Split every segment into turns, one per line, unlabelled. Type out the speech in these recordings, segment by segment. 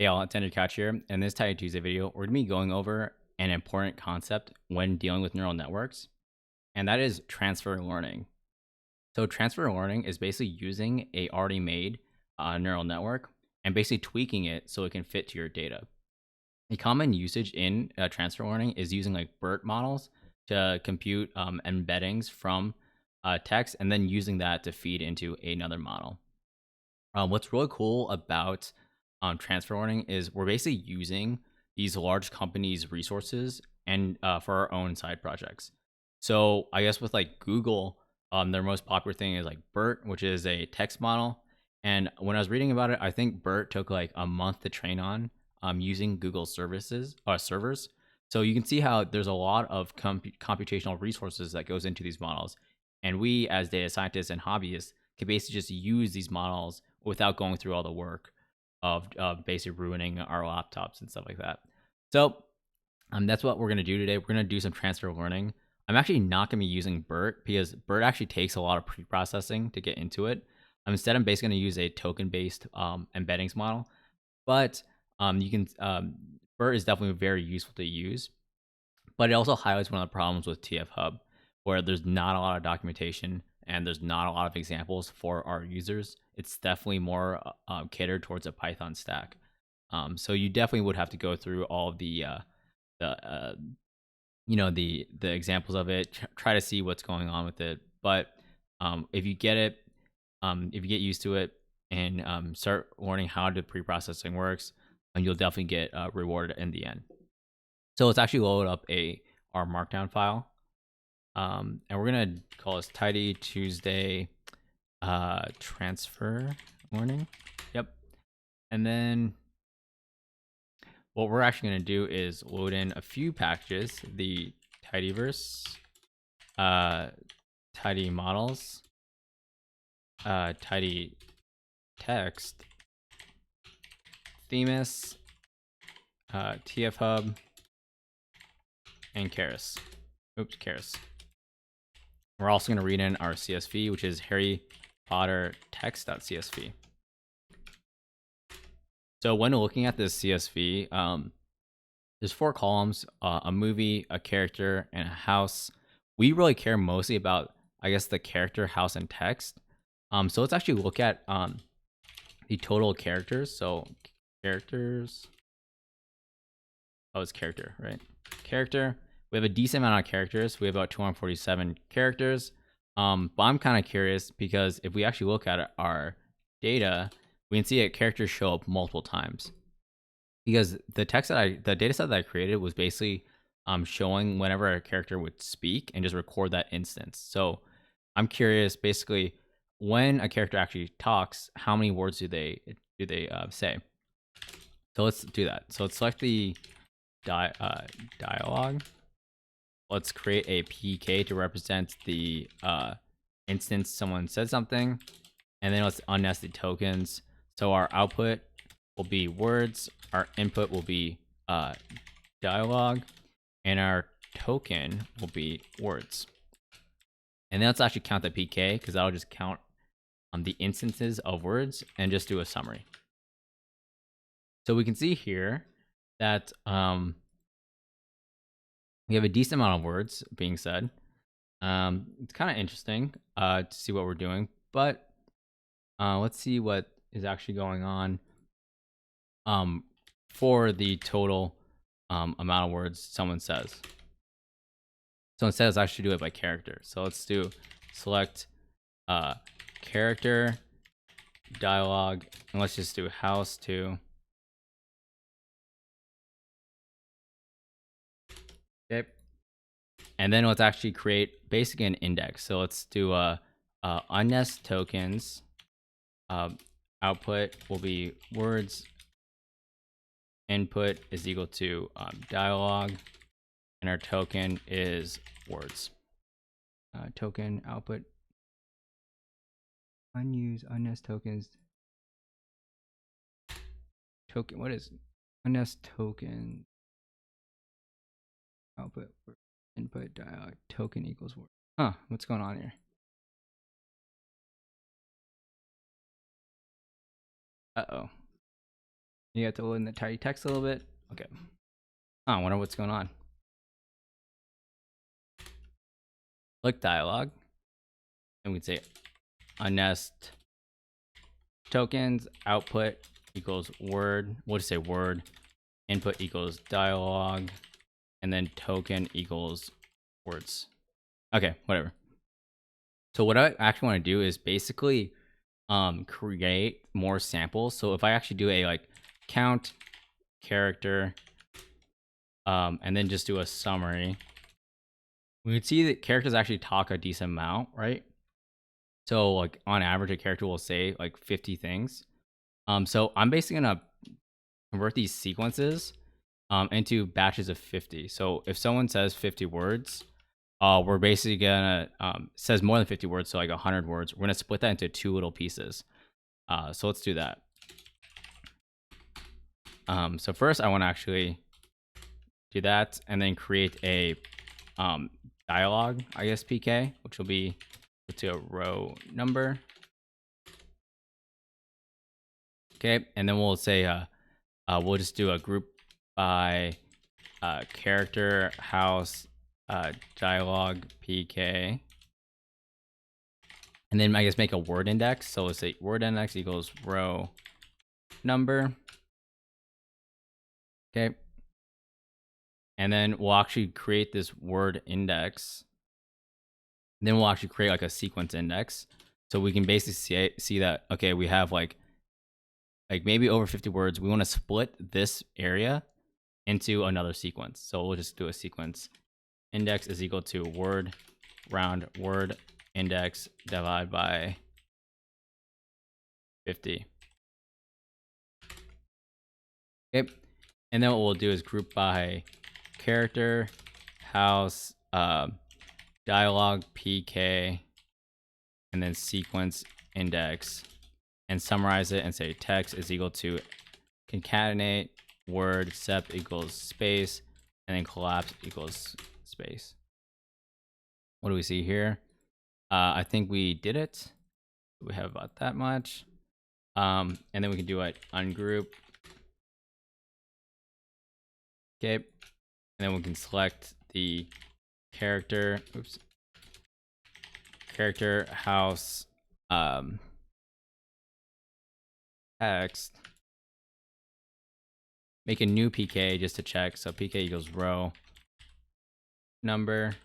Hey all, it's Catch here. In this Tidy Tuesday video, we're going to be going over an important concept when dealing with neural networks, and that is transfer learning. So transfer learning is basically using a already made neural network and basically tweaking it so it can fit to your data. A common usage in transfer learning is using like BERT models to compute embeddings from text and then using that to feed into another model. What's really cool about transfer learning is we're basically using these large companies' resources and for our own side projects. So I guess with like Google, their most popular thing is like BERT, which is a text model. And when I was reading about it, I think BERT took like a month to train on using Google servers. So you can see how there's a lot of computational resources that goes into these models. And we, as data scientists and hobbyists, can basically just use these models without going through all the work of basically ruining our laptops and stuff like that. So that's what we're going to do today. We're going to do some transfer learning. I'm actually not going to be using BERT because BERT actually takes a lot of pre-processing to get into it. Instead, I'm basically going to use a token-based embeddings model. But you can BERT is definitely very useful to use. But it also highlights one of the problems with Tfhub, where there's not a lot of documentation and there's not a lot of examples for our users. It's definitely more catered towards a Python stack. So you definitely would have to go through all of the examples of it, try to see what's going on with it. But if you get it, if you get used to it and start learning how the pre-processing works, you'll definitely get rewarded in the end. So let's actually load up our markdown file. And we're gonna call this Tidy Tuesday transfer learning. Yep. And then what we're actually gonna do is load in a few packages: the tidyverse, tidy models, tidy text, Themis, Tfhub, and Keras. Oops, Keras. We're also going to read in our CSV, which is Harry Potter text.csv. So when looking at this CSV, there's 4 columns: a movie, a character, and a house. We really care mostly about, I guess, the character, house, and text. So let's actually look at the total characters. So characters. Oh, it's character, right? Character. We have a decent amount of characters. We have about 247 characters. But I'm kind of curious because if we actually look at our data, we can see that characters show up multiple times. Because the data set that I created was basically showing whenever a character would speak and just record that instance. So I'm curious, basically, when a character actually talks, how many words do they say? So let's do that. So let's select the dialogue. Let's create a PK to represent the instance someone said something, and then let's unnest the tokens. So our output will be words, our input will be dialogue, and our token will be words. And then let's actually count the PK, because that'll just count the instances of words and just do a summary. So we can see here that we have a decent amount of words being said. It's kind of interesting to see what we're doing, but let's see what is actually going on for the total amount of words someone says. So instead, let's actually do it by character. So let's do select character, dialogue, and let's just do house too. Okay. And then let's actually create basically an index. So let's do unnest tokens. Output will be words. Input is equal to dialogue, and our token is words. Token output unused unnest tokens. Token, what is unnest token? Output input dialogue token equals word. Huh? What's going on here? Uh-oh. You have to load in the tidy text a little bit. Okay. I wonder what's going on. Click dialog, and we can say unnest tokens output equals word. We'll just say word input equals dialog, and then token equals words. Okay, whatever. So what I actually want to do is basically create more samples. So if I actually do a like count character and then just do a summary, we can see that characters actually talk a decent amount, right? So like on average, a character will say like 50 things. So I'm basically gonna convert these sequences into batches of 50. So if someone says 50 words, we're basically gonna says more than 50 words, so like 100 words. We're gonna split that into 2 little pieces. So let's do that. So first, I want to actually do that, and then create a dialog, I guess PK, which will be to a row number. Okay, and then we'll say we'll just do a group by character house dialog PK, and then I guess make a word index. So let's say word index equals row number. Okay, and then we'll actually create this word index. And then we'll actually create like a sequence index, so we can basically see that okay, we have like maybe over 50 words. We want to split this area into another sequence. So we'll just do a sequence index is equal to word round word index divided by 50. Okay, and then what we'll do is group by character house dialog PK and then sequence index, and summarize it and say text is equal to concatenate word sep equals space and then collapse equals space. What do we see here? I think we did it. We have about that much. And then we can do it ungroup. Okay. And then we can select the character, character house text. Make a new PK just to check. So PK equals row number,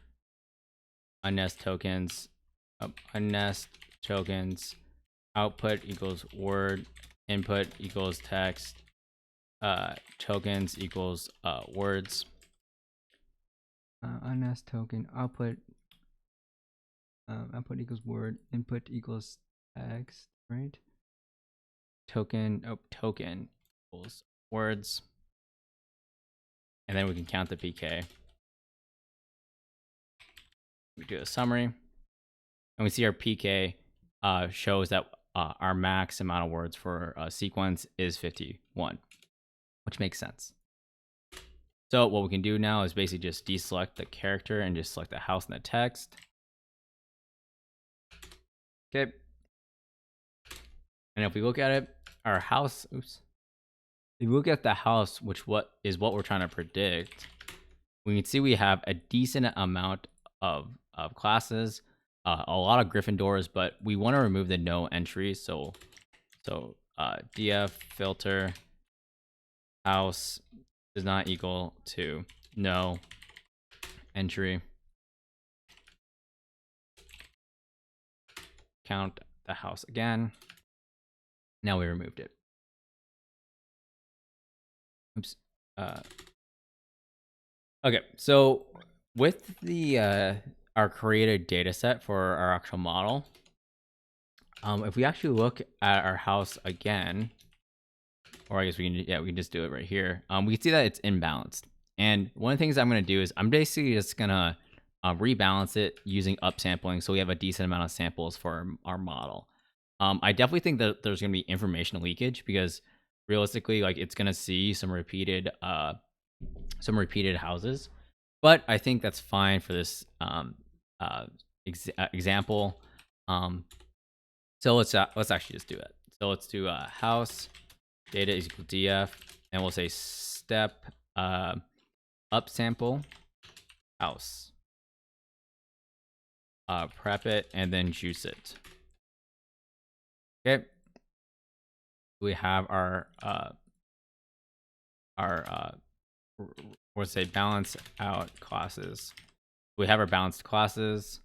unnest tokens, unnest tokens, output equals word, input equals text, tokens equals words. Unnest token output output equals word, input equals text, right? Token equals words, and then we can count the PK. We do a summary, and we see our PK shows that our max amount of words for a sequence is 51, which makes sense. So what we can do now is basically just deselect the character and just select the house and the text. Okay. And if we look at it, our house, if we look at the house, which what we're trying to predict, we can see we have a decent amount of classes, a lot of Gryffindors, but we want to remove the no entries. So df filter house is not equal to no entry. Count the house again. Now we removed it. Oops. Okay, so with the our created data set for our actual model, if we actually look at our house again, or I guess we can just do it right here. We can see that it's imbalanced. And one of the things I'm going to do is I'm basically just going to rebalance it using upsampling, so we have a decent amount of samples for our model. I definitely think that there's going to be information leakage because realistically, like it's going to see some repeated houses, but I think that's fine for this example. So let's actually just do it. So let's do a house data is equal to df, and we'll say step upsample house. Prep it and then juice it. Okay. We have our we'll say balance out classes. We have our balanced classes.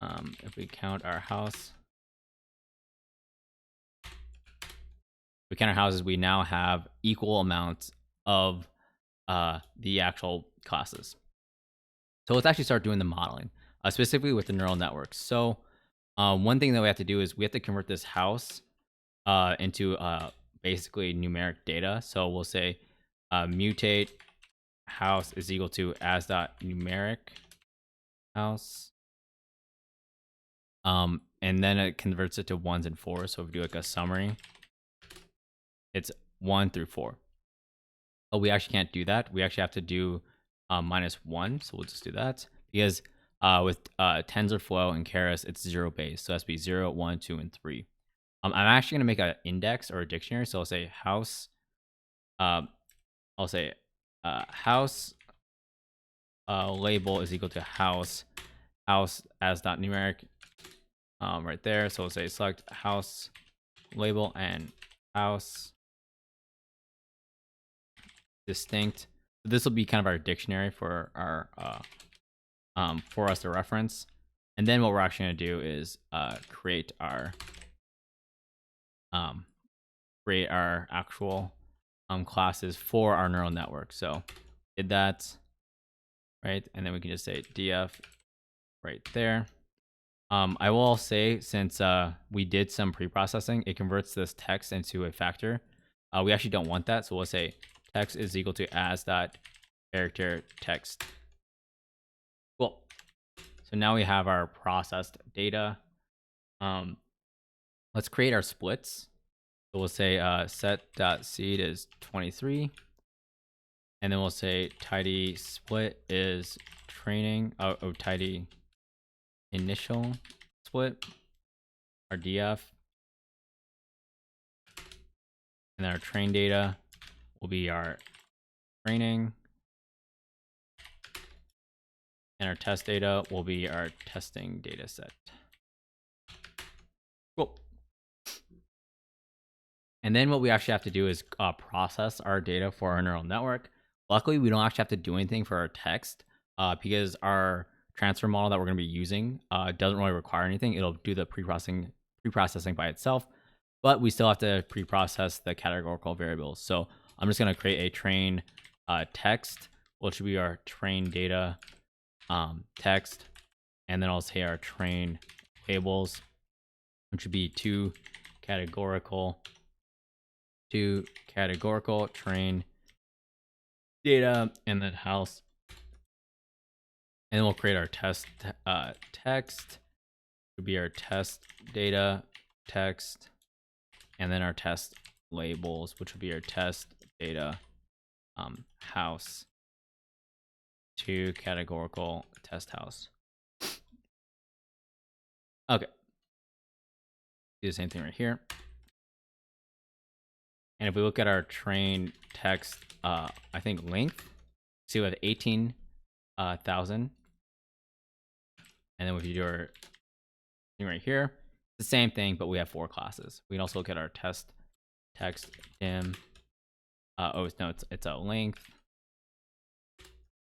If we count our house, we now have equal amounts of the actual classes. So let's actually start doing the modeling, specifically with the neural networks. So one thing that we have to do is we have to convert this house into basically numeric data. So we'll say mutate house is equal to as.numeric house. And then it converts it to 1s and 4s. So if we do like a summary, it's 1 through 4. But we actually can't do that. We actually have to do -1. So we'll just do that because with TensorFlow and Keras, it's 0 base. So it has to be 0, 1, 2, and 3. I'm actually going to make an index or a dictionary. So I'll say house. I'll say house label is equal to house as dot numeric right there. So we'll say select house label and house distinct. So this will be kind of our dictionary for our for us to reference. And then what we're actually going to do is create our actual classes for our neural network. So did that, right? And then we can just say df right there. I will say, since we did some pre-processing, it converts this text into a factor. We actually don't want that, so we'll say text is equal to as.character text. Cool. So now we have our processed data. Let's create our splits. So we'll say set.seed is 23. And then we'll say tidy split is training. Tidy initial split, our df. And then our train data will be our training. And our test data will be our testing data set. Cool. And then what we actually have to do is process our data for our neural network. Luckily, we don't actually have to do anything for our text because our transfer model that we're going to be using doesn't really require anything. It'll do the pre-processing by itself, but we still have to pre-process the categorical variables. So I'm just going to create a train text, which should be our train data text, and then I'll say our train labels, which would be two categorical train data, and then house. And then we'll create our test text, would be our test data text, and then our test labels, which would be our test data house to categorical test house. Okay. Do the same thing right here. And if we look at our train text, I think length, see we have 18,000. And then if you do our thing right here, it's the same thing, but we have 4 classes. We can also look at our test text dim. It's a length.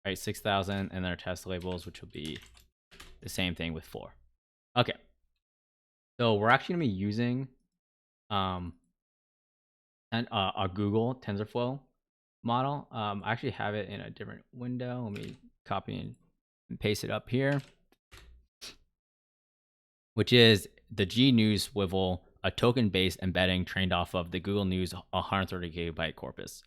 Right, 6,000, and then our test labels, which will be the same thing with 4. Okay. So we're actually gonna be using a Google TensorFlow model. I actually have it in a different window. Let me copy and paste it up here, which is the GNews Swivel, a token-based embedding trained off of the Google News 130 gigabyte corpus.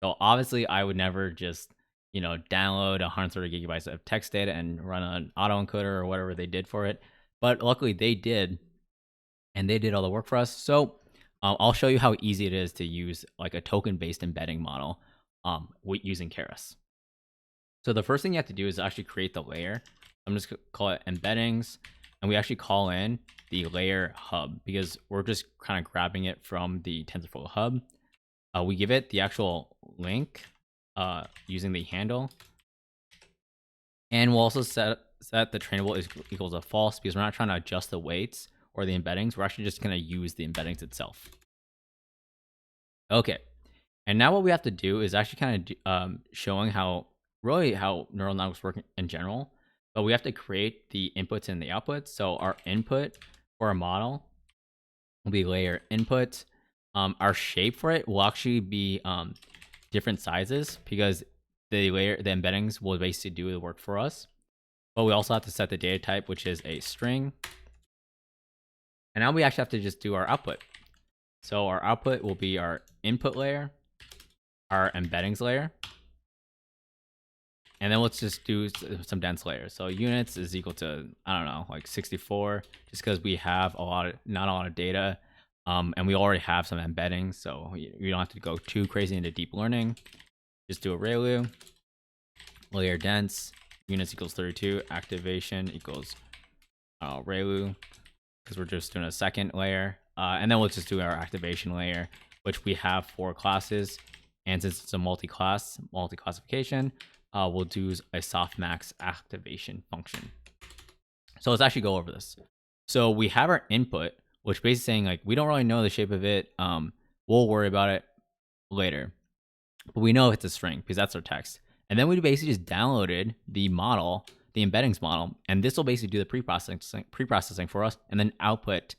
So obviously, I would never just download 130 gigabytes of text data and run an autoencoder or whatever they did for it. But luckily, they did, and they did all the work for us. So I'll show you how easy it is to use like a token-based embedding model using Keras. So the first thing you have to do is actually create the layer. I'm just gonna call it embeddings, and we actually call in the layer hub because we're just kind of grabbing it from the TensorFlow hub. we give it the actual link using the handle. And we'll also set the trainable is equals to false because we're not trying to adjust the weights or the embeddings. We're actually just going to use the embeddings itself. Okay. And now what we have to do is actually kind of showing how neural networks work in general. But we have to create the inputs and the outputs. So our input for our model will be layer input. Our shape for it will actually be different sizes because the embeddings will basically do the work for us. But we also have to set the data type, which is a string. And now we actually have to just do our output. So our output will be our input layer, our embeddings layer, and then let's just do some dense layers. So units is equal to, I don't know, like 64, just because we have not a lot of data, and we already have some embeddings, so we don't have to go too crazy into deep learning. Just do a ReLU, layer dense, units equals 32, activation equals ReLU, because we're just doing a second layer. And then we'll just do our activation layer, which we have 4 classes. And since it's a multi-classification, we'll do a softmax activation function. So let's actually go over this. So we have our input, which basically saying like, we don't really know the shape of it. We'll worry about it later. But we know if it's a string because that's our text. And then we basically just downloaded the model, the embeddings model, and this will basically do the pre-processing for us and then output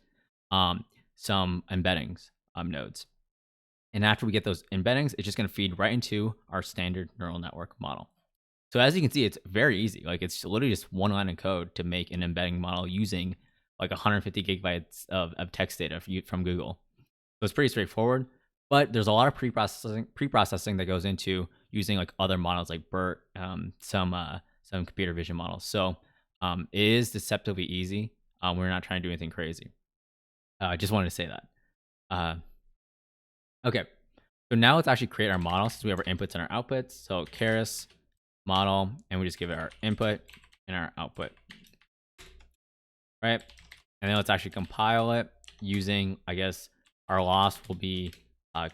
some embeddings nodes. And after we get those embeddings, it's just going to feed right into our standard neural network model. So as you can see, it's very easy. Like it's literally just one line of code to make an embedding model using like 150 gigabytes of text data from Google. So it's pretty straightforward, but there's a lot of pre-processing that goes into using like other models like BERT, some computer vision models. So it is deceptively easy. We're not trying to do anything crazy. I just wanted to say that. Okay, so now let's actually create our model since we have our inputs and our outputs. So Keras model, and we just give it our input and our output, right? And then let's actually compile it using, I guess, our loss will be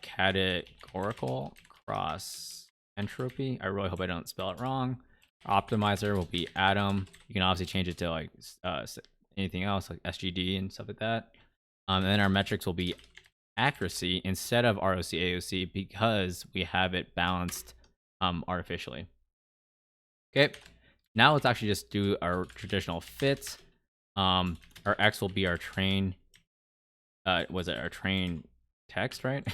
categorical cross entropy. I really hope I don't spell it wrong. Our optimizer will be atom. You can obviously change it to like anything else like SGD and stuff like that. And then our metrics will be accuracy instead of ROC AOC because we have it balanced artificially. Okay, now let's actually just do our traditional fit. Our X will be our train. Was it our train text, right?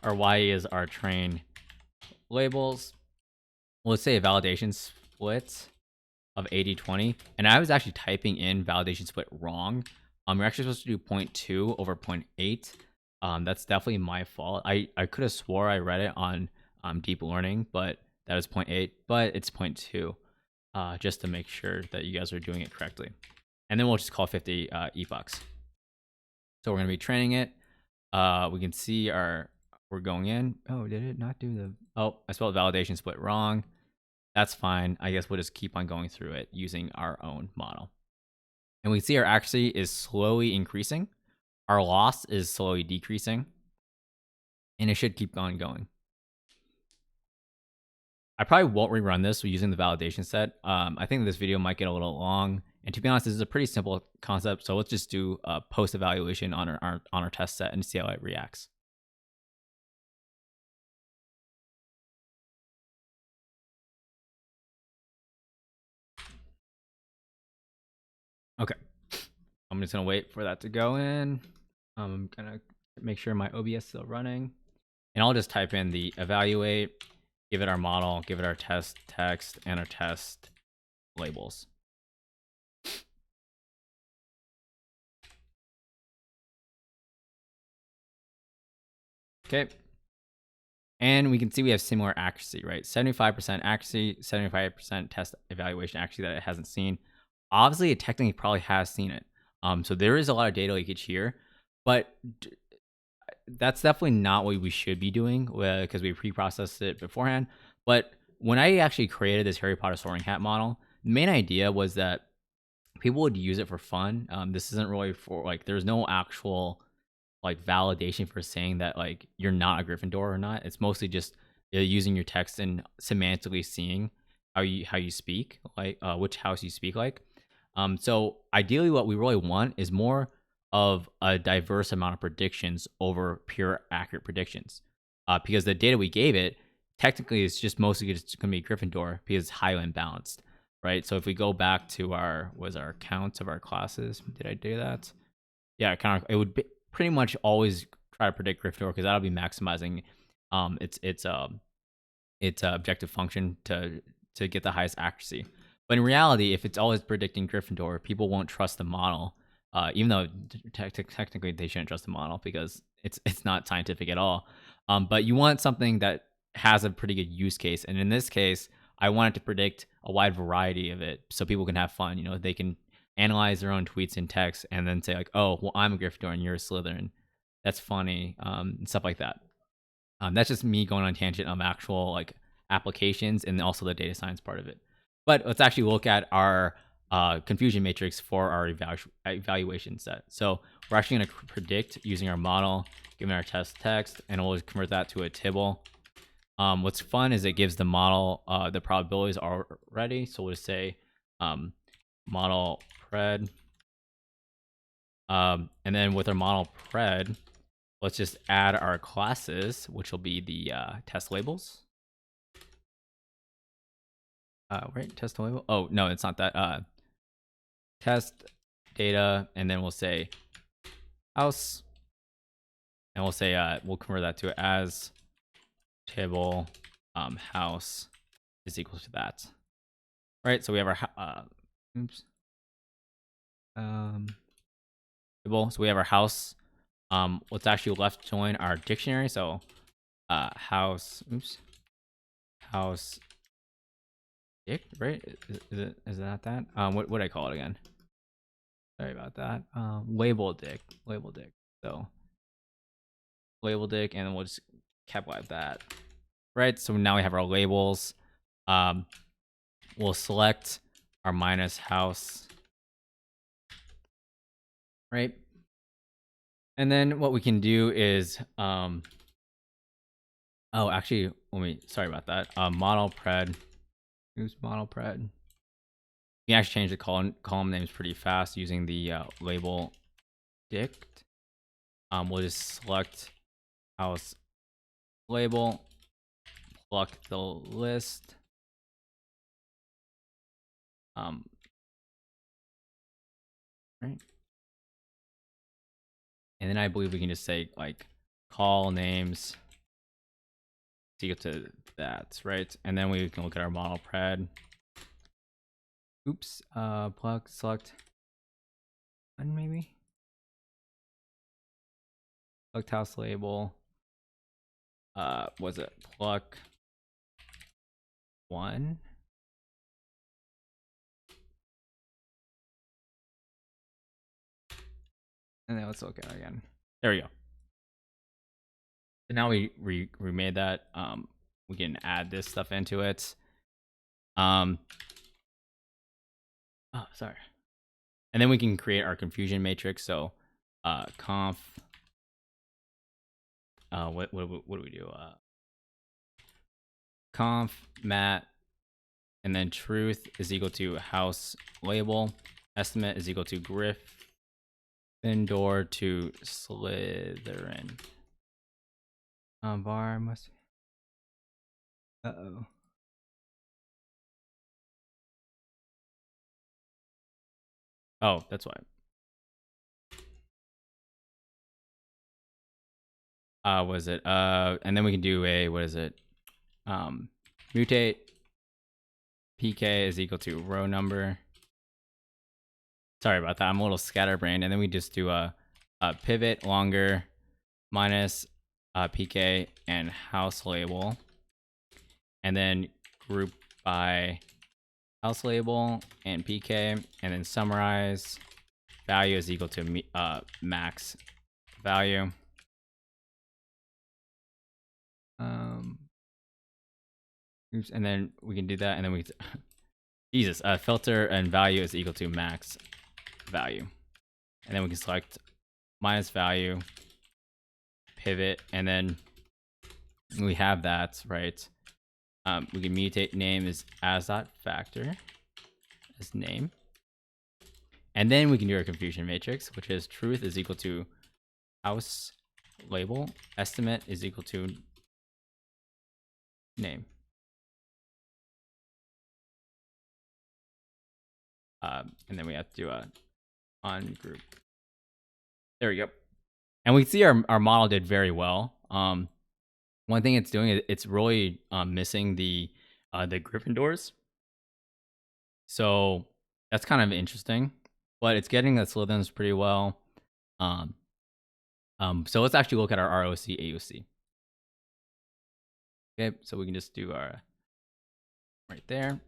Our Y is our train labels. Well, let's say a validation split of 80-20. And I was actually typing in validation split wrong. We're actually supposed to do 0.2 over 0.8. That's definitely my fault. I could have swore I read it on deep learning, but that is 0.8, but it's 0.2, just to make sure that you guys are doing it correctly. And then we'll just call 50 epochs. So we're going to be training it. We can see we're going in. Oh, did it not do the, oh, I spelled validation split wrong. That's fine. I guess we'll just keep on going through it using our own model. And we see our accuracy is slowly increasing. Our loss is slowly decreasing. And it should keep on going. I probably won't rerun this using the validation set. I think this video might get a little long. And to be honest, this is a pretty simple concept. So let's just do a post evaluation on our test set and see how it reacts. Okay. I'm just going to wait for that to go in. I'm going to make sure my OBS is still running. And I'll just type in the evaluate, give it our model, give it our test text, and our test labels. Okay. And we can see we have similar accuracy, right? 75% accuracy, 75% test evaluation accuracy that it hasn't seen. Obviously, it technically probably has seen it. So there is a lot of data leakage here, but that's definitely not what we should be doing because we pre-processed it beforehand. But when I actually created this Harry Potter Soaring Hat model, the main idea was that people would use it for fun. This isn't really for like, there's no actual like validation for saying that like you're not a Gryffindor or not. It's mostly just using your text and semantically seeing how you speak, like which house you speak like. So ideally, what we really want is more of a diverse amount of predictions over pure accurate predictions, because the data we gave it technically is just mostly just going to be Gryffindor because it's highly imbalanced, right? So if we go back to our counts of our classes, did I do that? Yeah, it would be pretty much always try to predict Gryffindor because that'll be maximizing its objective function to get the highest accuracy. But in reality, if it's always predicting Gryffindor, people won't trust the model, even though technically they shouldn't trust the model because it's not scientific at all. But you want something that has a pretty good use case, and in this case, I wanted to predict a wide variety of it so people can have fun. They can analyze their own tweets and text and then say like, oh, well, I'm a Gryffindor and you're a Slytherin. That's funny, and stuff like that. That's just me going on a tangent of actual like applications and also the data science part of it. But let's actually look at our confusion matrix for our evaluation set. So we're actually going to predict using our model, given our test text, and we'll just convert that to a tibble. What's fun is it gives the model the probabilities already. So we'll just say model pred. And then with our model pred, let's just add our classes, which will be the test labels. Right, test label. Oh, no, it's not that. Test data, and then we'll say house, and we'll say we'll convert that to as table house is equal to that. Right, so we have our table. So we have our house. Let's actually left join our dictionary. So house dict, right? Is that? What would I call it again? Sorry about that. Label dict. So label dict, and then we'll just capitalize that. Right. So now we have our labels. We'll select our minus house. Right. And then what we can do is oh, actually, sorry about that. Model pred. Use model pred. You can actually change the column names pretty fast using the label dict. We'll just select house label, pluck the list. Right. And then I believe we can just say like call names equal to that, right? And then we can look at our model pred. Oops, pluck, select, and maybe select house label. Was it pluck 1? And then let's look at it again. There we go. So now we made that. We can add this stuff into it. Oh, sorry. And then we can create our confusion matrix. So conf. What do we do? Conf mat, and then truth is equal to house label. Estimate is equal to Gryffindor to Slytherin. Var must. Uh-oh. Oh, that's why. Was it? And then we can do a, what is it? Mutate PK is equal to row number. Sorry about that. I'm a little scatterbrained. And then we just do a pivot longer minus PK and house label. And then group by house label and PK. And then summarize value is equal to max value. Oops, and then we can do that, and then we Jesus, filter and value is equal to max value, and then we can select minus value, pivot, and then we have that, right? We can mutate name as dot factor as name. And then we can do our confusion matrix, which is truth is equal to house label, estimate is equal to name. And then we have to do a on group. There we go. And we see our model did very well. One thing it's doing is it's really missing the Gryffindors. So that's kind of interesting, but it's getting the Slytherins pretty well. So let's actually look at our ROC AOC. Okay, so we can just do our right there.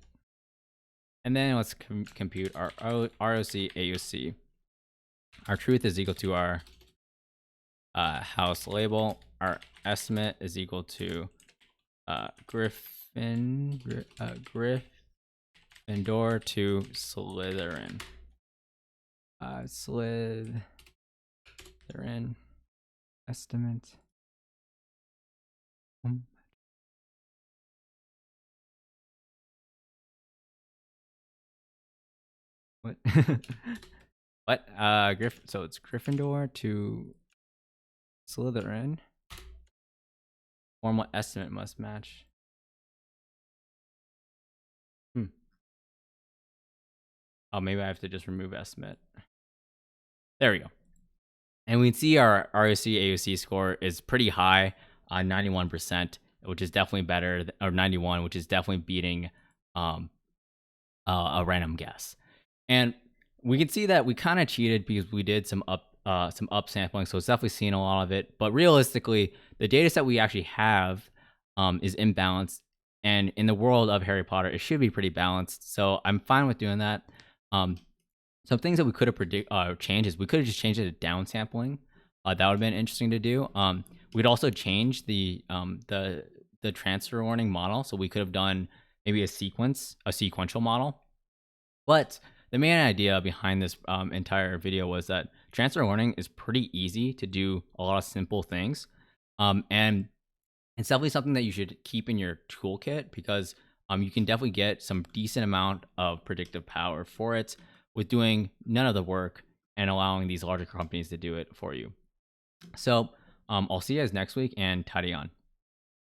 And then let's compute our ROC AOC. Our truth is equal to our house label. Our estimate is equal to Gryffindor to Slytherin. Slytherin estimate. What? What? So it's Gryffindor to Slytherin. Form what estimate must match. Oh, maybe I have to just remove estimate. There we go. And we can see our ROC AOC score is pretty high, 91%, which is definitely better, or 91, which is definitely beating a random guess. And we can see that we kind of cheated because we did some upsampling, so it's definitely seeing a lot of it. But realistically, the data set we actually have is imbalanced, and in the world of Harry Potter, it should be pretty balanced. So I'm fine with doing that. Some things that we could have changed is we could have just changed it to downsampling. That would have been interesting to do. We'd also change the transfer warning model, so we could have done maybe a sequential model. But the main idea behind this entire video was that transfer warning is pretty easy to do a lot of simple things, and it's definitely something that you should keep in your toolkit because you can definitely get some decent amount of predictive power for it with doing none of the work and allowing these larger companies to do it for you. So I'll see you guys next week, and tidy on.